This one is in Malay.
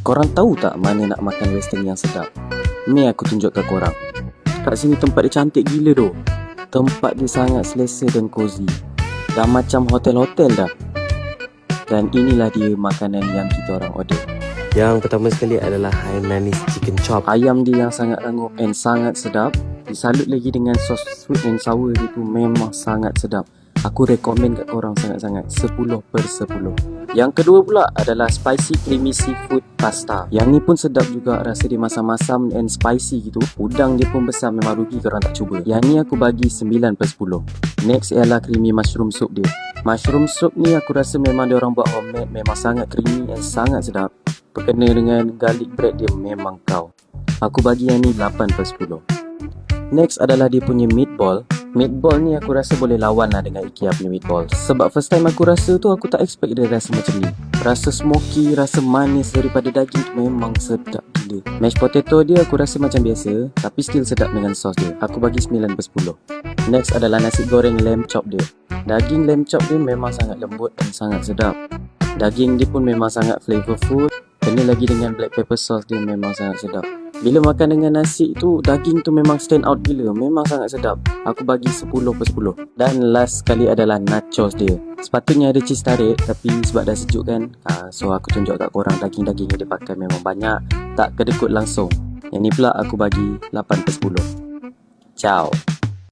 Korang tahu tak mana nak makan western yang sedap? Ni aku tunjuk ke korang. Kat sini tempat dia cantik gila doh. Tempat dia sangat selesa dan cozy. Dah macam hotel-hotel dah. Dan inilah dia makanan yang kita orang order. Yang pertama sekali adalah Hainanese chicken chop. Ayam dia yang sangat rangup and sangat sedap. Disalut lagi dengan sos sweet and sour dia tu memang sangat sedap. Aku rekomen kat korang sangat-sangat. 10/10. Yang kedua pula adalah spicy creamy seafood pasta. Yang ni pun sedap juga. Rasa dia masam-masam and spicy gitu. Udang dia pun besar, memang rugi korang tak cuba. Yang ni aku bagi 9/10. Next ialah creamy mushroom soup dia. Mushroom soup ni aku rasa memang dia orang buat homemade. Memang sangat creamy and sangat sedap. Berkena dengan garlic bread dia memang kau. Aku bagi yang ni 8/10. Next adalah dia punya meatball. Meatball ni aku rasa boleh lawan lah dengan IKEA punya meatball. Sebab first time aku rasa tu, aku tak expect dia rasa macam ni. Rasa smoky, rasa manis daripada daging tu memang sedap gila. Mashed potato dia aku rasa macam biasa, tapi still sedap dengan sos dia. Aku bagi 9/10. Next adalah nasi goreng lamb chop dia. Daging lamb chop dia memang sangat lembut dan sangat sedap. Daging dia pun memang sangat flavorful. Kena lagi dengan black pepper sauce dia memang sangat sedap. Bila makan dengan nasi tu, daging tu memang stand out gila. Memang sangat sedap. Aku bagi 10/10. Dan last sekali adalah nachos dia. Sepatutnya ada cheese tarik, tapi sebab dah sejuk kan, so aku tunjuk kat korang daging-daging yang dia pakai memang banyak. Tak kedekut langsung. Yang ni pula aku bagi 8/10. Ciao.